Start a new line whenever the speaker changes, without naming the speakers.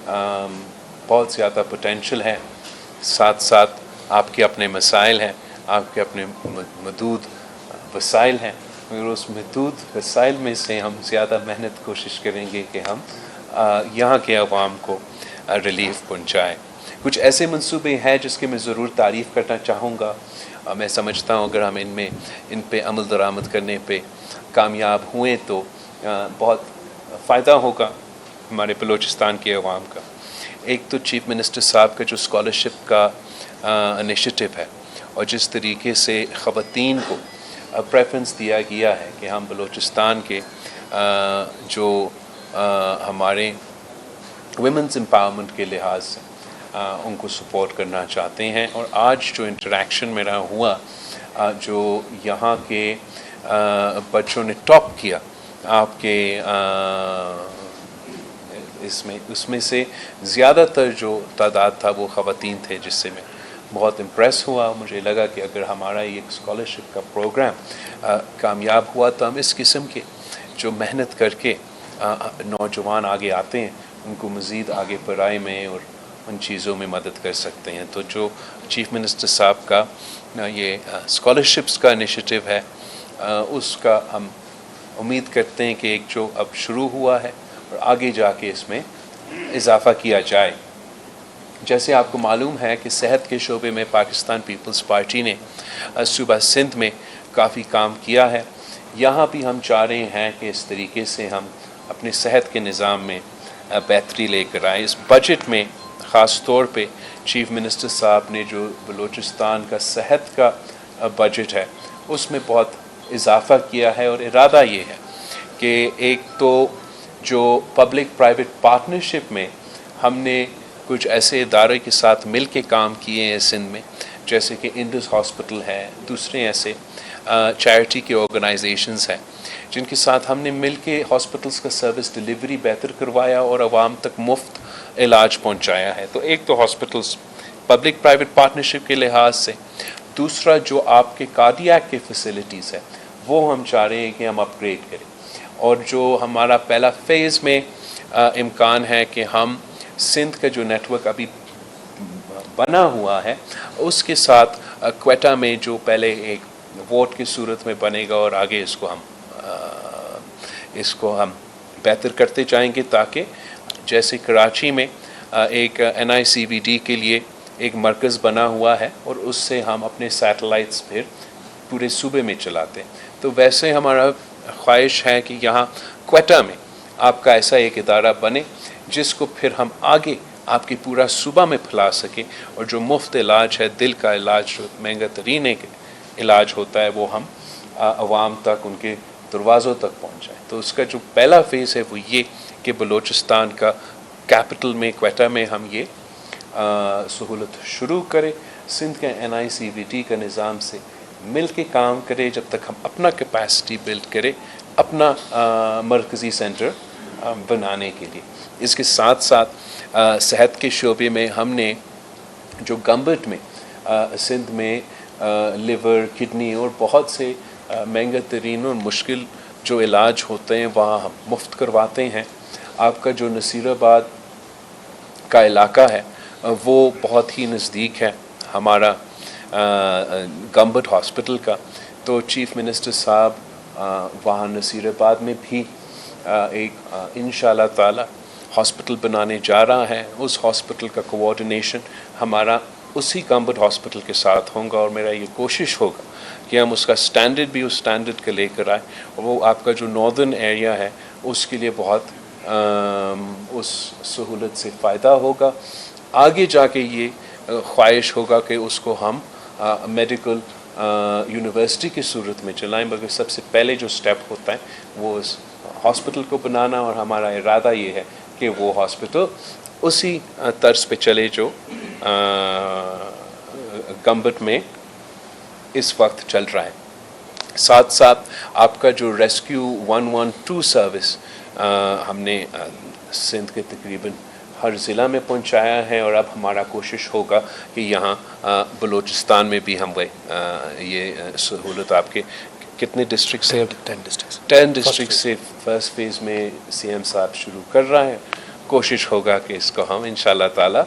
بہت زیادہ پوٹینشل ہے، ساتھ ساتھ آپ کے اپنے مسائل ہیں، آپ کے اپنے محدود وسائل ہیں، مگر اس محدود وسائل میں سے ہم زیادہ محنت کوشش کریں گے کہ ہم یہاں کے عوام کو ریلیف پہنچائیں۔ کچھ ایسے منصوبے ہیں جس کی میں ضرور تعریف کرنا چاہوں گا۔ میں سمجھتا ہوں اگر ہم ان پہ عمل درآمد کرنے پہ کامیاب ہوئیں تو بہت فائدہ ہوگا ہمارے بلوچستان کے عوام کا۔ ایک تو چیف منسٹر صاحب کا جو اسکالرشپ کا انیشیٹو ہے، اور جس طریقے سے خواتین کو پریفرنس دیا گیا ہے کہ ہم بلوچستان کے جو ہمارے ویمنز امپاورمنٹ کے لحاظ سے ان کو سپورٹ کرنا چاہتے ہیں۔ اور آج جو انٹریکشن میرا ہوا، جو یہاں کے بچوں نے ٹاپ کیا آپ کے اس میں سے زیادہ تر جو تعداد تھا وہ خواتین تھے، جس سے میں بہت امپریس ہوا۔ مجھے لگا کہ اگر ہمارا یہ اسکالرشپ کا پروگرام کامیاب ہوا تو ہم اس قسم کے جو محنت کر کے نوجوان آگے آتے ہیں ان کو مزید آگے پڑھائی میں اور ان چیزوں میں مدد کر سکتے ہیں۔ تو جو چیف منسٹر صاحب کا یہ اسکالرشپس کا انیشیٹو ہے، اس کا ہم امید کرتے ہیں کہ ایک جو اب شروع ہوا ہے اور آگے جا کے اس میں اضافہ کیا جائے۔ جیسے آپ کو معلوم ہے کہ صحت کے شعبے میں پاکستان پیپلز پارٹی نے صوبہ سندھ میں کافی کام کیا ہے۔ یہاں بھی ہم چاہ رہے ہیں کہ اس طریقے سے ہم اپنے صحت کے نظام میں بہتری لے کر آئیں۔ اس بجٹ میں خاص طور پہ چیف منسٹر صاحب نے جو بلوچستان کا صحت کا بجٹ ہے اس میں بہت اضافہ کیا ہے، اور ارادہ یہ ہے کہ ایک تو جو پبلک پرائیویٹ پارٹنرشپ میں ہم نے کچھ ایسے ادارے کے ساتھ مل کے کام کیے ہیں سندھ میں، جیسے کہ انڈس ہاسپٹل ہے، دوسرے ایسے چیریٹی کے آرگنائزیشنز ہیں جن کے ساتھ ہم نے مل کے ہاسپٹلس کا سروس ڈیلیوری بہتر کروایا اور عوام تک مفت علاج پہنچایا ہے۔ تو ایک تو ہاسپٹلس پبلک پرائیویٹ پارٹنرشپ کے لحاظ سے، دوسرا جو آپ کے کارڈیاک کے فیسلٹیز ہے وہ ہم چاہ رہے ہیں کہ ہم اپ گریڈ کریں، اور جو ہمارا پہلا فیز میں امکان ہے کہ ہم سندھ کا جو نیٹ ورک ابھی بنا ہوا ہے اس کے ساتھ کوئٹہ میں جو پہلے ایک ووٹ کی صورت میں بنے گا اور آگے اس کو ہم بہتر کرتے جائیں گے، تاکہ جیسے کراچی میں ایک NICVD کے لیے ایک مرکز بنا ہوا ہے اور اس سے ہم اپنے سیٹلائٹس پھر پورے صوبے میں چلاتے ہیں، تو ویسے ہمارا خواہش ہے کہ یہاں کوئٹہ میں آپ کا ایسا ایک ادارہ بنے جس کو پھر ہم آگے آپ کی پورا صوبہ میں پھیلا سکیں، اور جو مفت علاج ہے، دل کا علاج جو مہنگا ترین ایک علاج ہوتا ہے، وہ ہم عوام تک ان کے دروازوں تک پہنچائیں۔ تو اس کا جو پہلا فیز ہے وہ یہ کہ بلوچستان کا کیپٹل میں کوئٹہ میں ہم یہ سہولت شروع کریں، سندھ کے NICVD کا نظام سے مل کے کام کرے جب تک ہم اپنا کیپیسٹی بلڈ کرے اپنا مرکزی سینٹر بنانے کے لیے۔ اس کے ساتھ ساتھ صحت کے شعبے میں ہم نے جو گمبٹ میں سندھ میں لیور، کڈنی اور بہت سے مہنگا ترین اور مشکل جو علاج ہوتے ہیں وہاں ہم مفت کرواتے ہیں۔ آپ کا جو نصیر آباد کا علاقہ ہے وہ بہت ہی نزدیک ہے ہمارا گمبٹ ہاسپٹل کا، تو چیف منسٹر صاحب وہاں نصیر آباد میں بھی ایک انشاءاللہ تعالی ہاسپٹل بنانے جا رہا ہے۔ اس ہاسپٹل کا کوآرڈینیشن ہمارا اسی گمبٹ ہاسپٹل کے ساتھ ہوگا، اور میرا یہ کوشش ہوگا کہ ہم اس کا سٹینڈرڈ بھی اس سٹینڈرڈ کے لے کر آئیں، اور وہ آپ کا جو ناردرن ایریا ہے اس کے لیے بہت اس سہولت سے فائدہ ہوگا۔ آگے جا کے یہ خواہش ہوگا کہ اس کو ہم میڈیکل یونیورسٹی کی صورت میں چلائیں، مگر سب سے پہلے جو سٹیپ ہوتا ہے وہ اس ہاسپٹل کو بنانا، اور ہمارا ارادہ یہ ہے کہ وہ ہاسپٹل اسی طرز پہ چلے جو گمبٹ میں اس وقت چل رہا ہے۔ ساتھ ساتھ آپ کا جو ریسکیو 112 سروس ہم نے سندھ کے تقریباً ہر ضلع میں پہنچایا ہے، اور اب ہمارا کوشش ہوگا کہ یہاں بلوچستان میں بھی ہم یہ سہولت آپ کے کتنے ڈسٹرکٹ سے 10 ڈسٹرکٹ سے فرسٹ فیز میں CM صاحب شروع کر رہا ہے، کوشش ہوگا کہ اس کو ہم انشاءاللہ تعالی